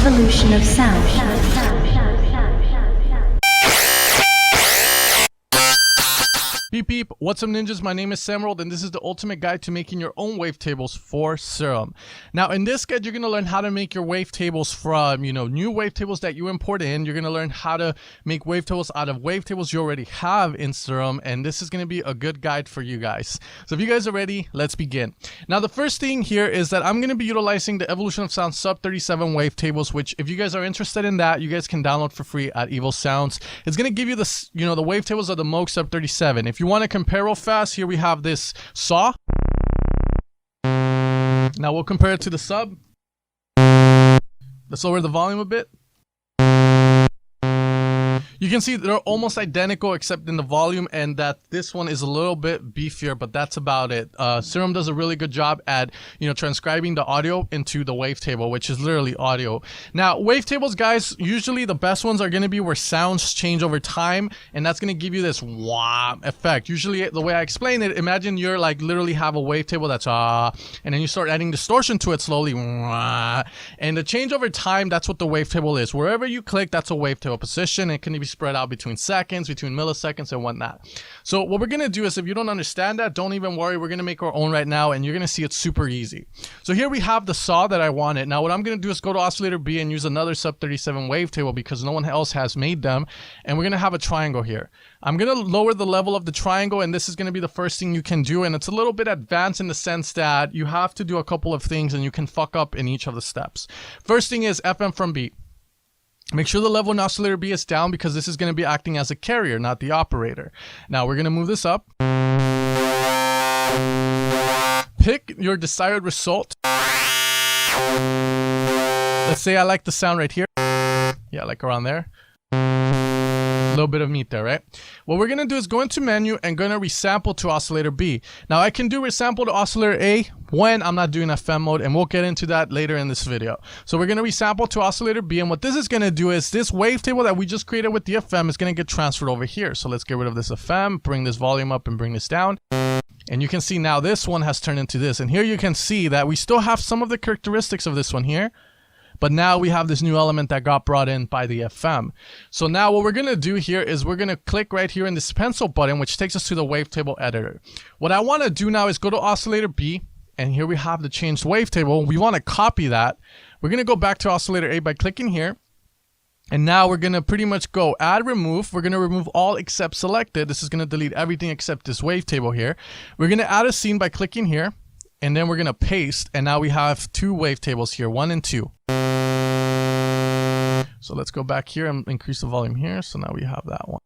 evolution of sound. Peep peep, what's up ninjas? My name is Samuel and this is the ultimate guide to making your own wavetables for Serum. Now in this guide you're going to learn how to make your wavetables from, new wavetables that you import in. You're going to learn how to make wavetables out of wavetables you already have in Serum, and this is going to be a good guide for you guys. So if you guys are ready, let's begin. Now the first thing here is that I'm going to be utilizing the Evolution of Sound sub 37 wavetables, which if you guys are interested in that, you guys can download for free at Evil Sounds. It's going to give you the, the wavetables of the Moog sub 37. If you want to compare real fast, here we have this saw. Now we'll compare it to the sub. Let's lower the volume a bit. You can see they're almost identical except in the volume, and that this one is a little bit beefier, but that's about it. Serum does a really good job at, transcribing the audio into the wavetable, which is literally audio. Now, wavetables, guys, usually the best ones are going to be where sounds change over time, and that's going to give you this wah effect. Usually, the way I explain it, imagine you're like literally have a wavetable that's and then you start adding distortion to it slowly, wah, and the change over time, that's what the wavetable is. Wherever you click, that's a wavetable position. It can be spread out between seconds, between milliseconds, and whatnot. So what we're gonna do is, if you don't understand that, don't even worry. We're gonna make our own right now, and you're gonna see it's super easy. So here we have the saw that I wanted. Now what I'm gonna do is go to oscillator B and use another sub 37 wavetable because no one else has made them, and we're gonna have a triangle here. I'm gonna lower the level of the triangle, and this is gonna be the first thing you can do, and it's a little bit advanced in the sense that you have to do a couple of things and you can fuck up in each of the steps. First thing is FM from B. Make sure the level in oscillator B is down because this is going to be acting as a carrier, not the operator. Now we're going to move this up. Pick your desired result. Let's say I like the sound right here. Yeah, like around there. A little bit of meat there, right? What we're going to do is go into menu and going to resample to oscillator B. Now I can do resample to oscillator A when I'm not doing FM mode, and we'll get into that later in this video. So we're going to resample to oscillator B, and what this is going to do is this wavetable that we just created with the FM is going to get transferred over here. So let's get rid of this FM, bring this volume up and bring this down. And you can see now this one has turned into this. And here you can see that we still have some of the characteristics of this one here. But now we have this new element that got brought in by the FM. So now what we're going to do here is we're going to click right here in this pencil button, which takes us to the wavetable editor. What I want to do now is go to oscillator B, and here we have the changed wavetable. We want to copy that. We're going to go back to oscillator A by clicking here. And now we're going to pretty much go add remove. We're going to remove all except selected. This is going to delete everything except this wavetable here. We're going to add a scene by clicking here. And then we're going to paste. And now we have two wavetables here, 1 and 2. So let's go back here and increase the volume here. So now we have that one.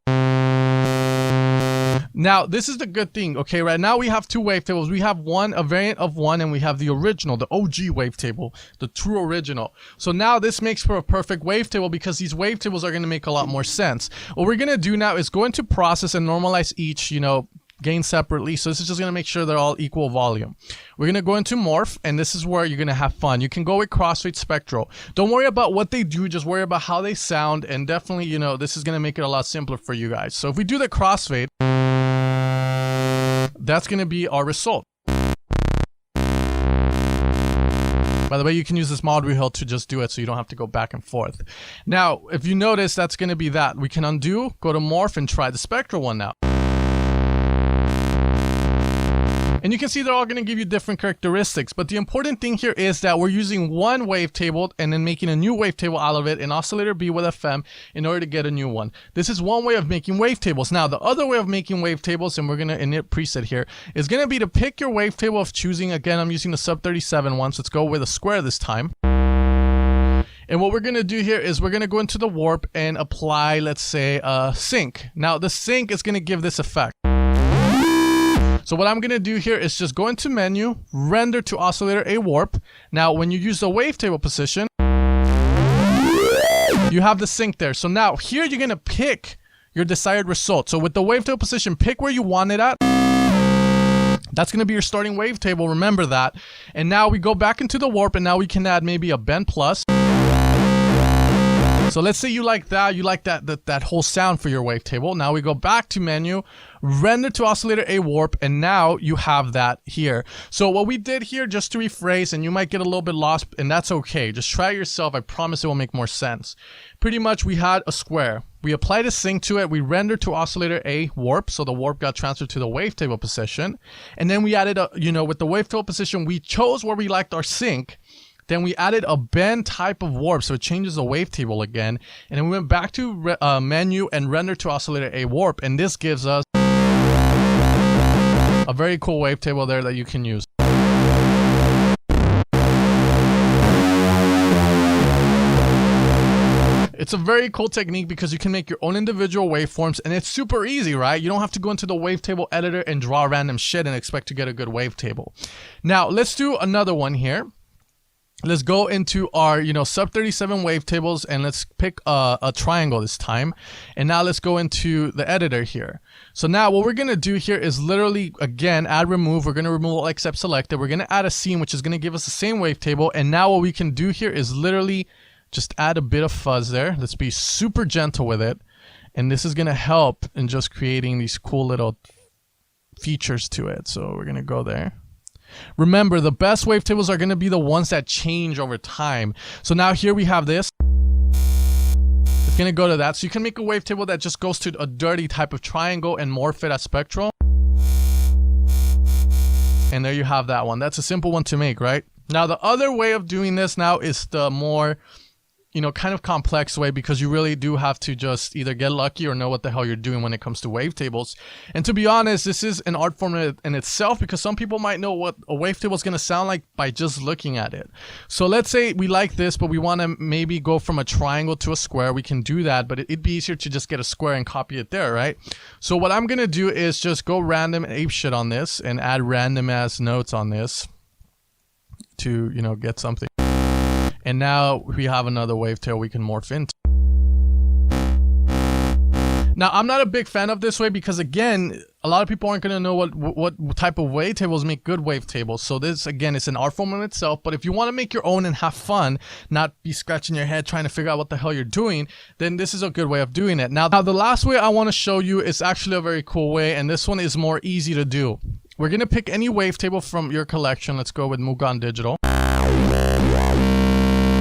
Now, this is the good thing, okay? Right now we have two wavetables. We have one, a variant of one, and we have the original, the OG wavetable, the true original. So now this makes for a perfect wavetable because these wavetables are going to make a lot more sense. What we're going to do now is go into process and normalize each, gain separately. So this is just going to make sure they're all equal volume. We're going to go into morph, and this is where you're going to have fun. You can go with crossfade spectral. Don't worry about what they do, just worry about how they sound, and definitely, this is going to make it a lot simpler for you guys. So if we do the crossfade, that's going to be our result. By the way, you can use this mod wheel to just do it so you don't have to go back and forth. Now, if you notice, that's going to be that. We can undo, go to morph, and try the spectral one now. And you can see they're all going to give you different characteristics, but the important thing here is that we're using one wavetable and then making a new wavetable out of it in oscillator B with FM in order to get a new one. This is one way of making wavetables. Now, the other way of making wavetables, and we're going to init preset here, is going to be to pick your wavetable of choosing. Again, I'm using the sub 37 one, so let's go with a square this time. And what we're going to do here is we're going to go into the warp and apply, let's say, a sync. Now, the sync is going to give this effect. So what I'm going to do here is just go into menu, render to oscillator A warp. Now, when you use the wavetable position, you have the sync there. So now here you're going to pick your desired result. So with the wavetable position, pick where you want it at. That's going to be your starting wavetable. Remember that. And now we go back into the warp, and now we can add maybe a bend plus. So let's say you like that whole sound for your wavetable. Now we go back to menu, render to oscillator A warp, and now you have that here. So what we did here, just to rephrase, and you might get a little bit lost, and that's okay. Just try it yourself. I promise it will make more sense. Pretty much we had a square. We applied a sync to it. We rendered to oscillator A warp, so the warp got transferred to the wavetable position. And then we added a, with the wavetable position, we chose where we liked our sync. Then we added a bend type of warp, so it changes the wavetable again. And then we went back to menu and render to oscillator A warp, and this gives us a very cool wavetable there that you can use. It's a very cool technique because you can make your own individual waveforms, and it's super easy, right? You don't have to go into the wavetable editor and draw random shit and expect to get a good wavetable. Now, let's do another one here. Let's go into our, sub 37 wavetables, and let's pick a triangle this time. And now let's go into the editor here. So now what we're going to do here is literally, again, add remove. We're going to remove all except selected. We're going to add a scene, which is going to give us the same wavetable. And now what we can do here is literally just add a bit of fuzz there. Let's be super gentle with it. And this is going to help in just creating these cool little features to it. So we're going to go there. Remember, the best wavetables are going to be the ones that change over time. So now here we have this. It's going to go to that. So you can make a wavetable that just goes to a dirty type of triangle and morph it as spectral. And there you have that one. That's a simple one to make, right? Now the other way of doing this now is the more kind of complex way, because you really do have to just either get lucky or know what the hell you're doing when it comes to wavetables. And to be honest, this is an art form in itself, because some people might know what a wavetable is going to sound like by just looking at it. So let's say we like this, but we want to maybe go from a triangle to a square. We can do that, but it'd be easier to just get a square and copy it there, right? So what I'm going to do is just go random ape shit on this and add random ass notes on this to, get something. And now we have another wavetail we can morph into. Now, I'm not a big fan of this way because, again, a lot of people aren't going to know what type of wavetables make good wavetables. So this, again, is an art form in itself. But if you want to make your own and have fun, not be scratching your head trying to figure out what the hell you're doing, then this is a good way of doing it. Now the last way I want to show you is actually a very cool way, and this one is more easy to do. We're going to pick any wavetable from your collection. Let's go with Mugon Digital.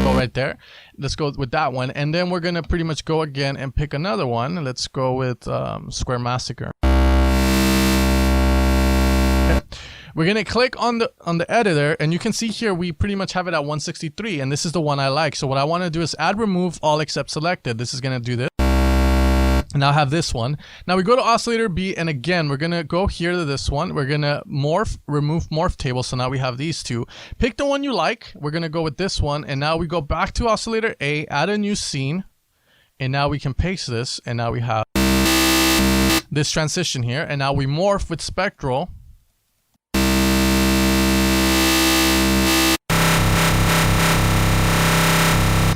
Right there. Let's go with that one, and then we're gonna pretty much go again and pick another one. Let's go with Square Massacre. Okay. We're gonna click on the editor, and you can see here we pretty much have it at 163, and this is the one I like. So what I want to do is add remove all except selected. This is gonna do this. And now I have this one. Now we go to oscillator B, and again, we're going to go here to this one. We're going to remove morph table. So now we have these two. Pick the one you like. We're going to go with this one. And now we go back to oscillator A, add a new scene. And now we can paste this. And now we have this transition here. And now we morph with spectral.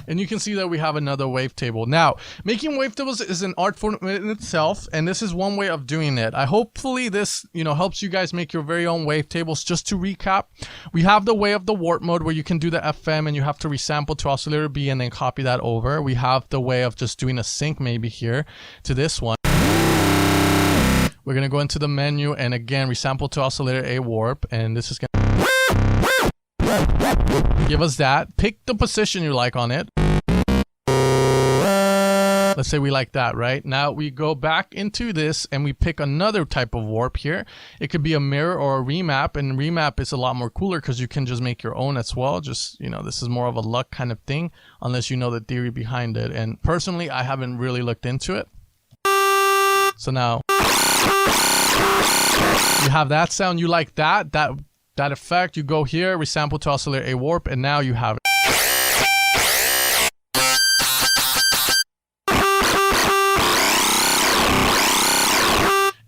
And you can see that we have another wavetable. Now, making wavetables is an art form in itself, and this is one way of doing it. Hopefully this, helps you guys make your very own wavetables. Just to recap, we have the way of the warp mode where you can do the FM and you have to resample to oscillator B and then copy that over. We have the way of just doing a sync maybe here to this one. We're going to go into the menu and again resample to oscillator A warp, and this is going to give us that. Pick the position you like on it. Let's say we like that, right? Now we go back into this and we pick another type of warp here. It could be a mirror or a remap, and remap is a lot more cooler because you can just make your own as well. Just, this is more of a luck kind of thing unless you know the theory behind it. And personally, I haven't really looked into it. So now you have that sound. You like that effect. You go here, resample to oscillator A warp, and now you have it.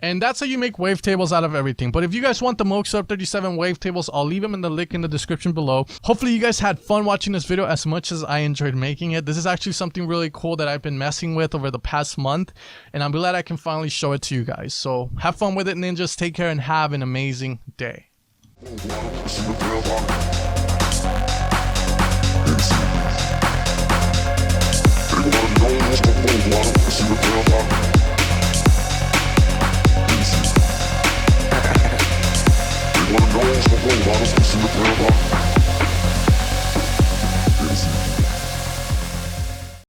And that's how you make wavetables out of everything. But if you guys want the Moog Sub 37 wavetables, I'll leave them in the link in the description below. Hopefully you guys had fun watching this video as much as I enjoyed making it. This is actually something really cool that I've been messing with over the past month, and I'm glad I can finally show it to you guys. So have fun with it, ninjas. Take care and have an amazing day. Hey, They wanna know what's the flow, bottles, in the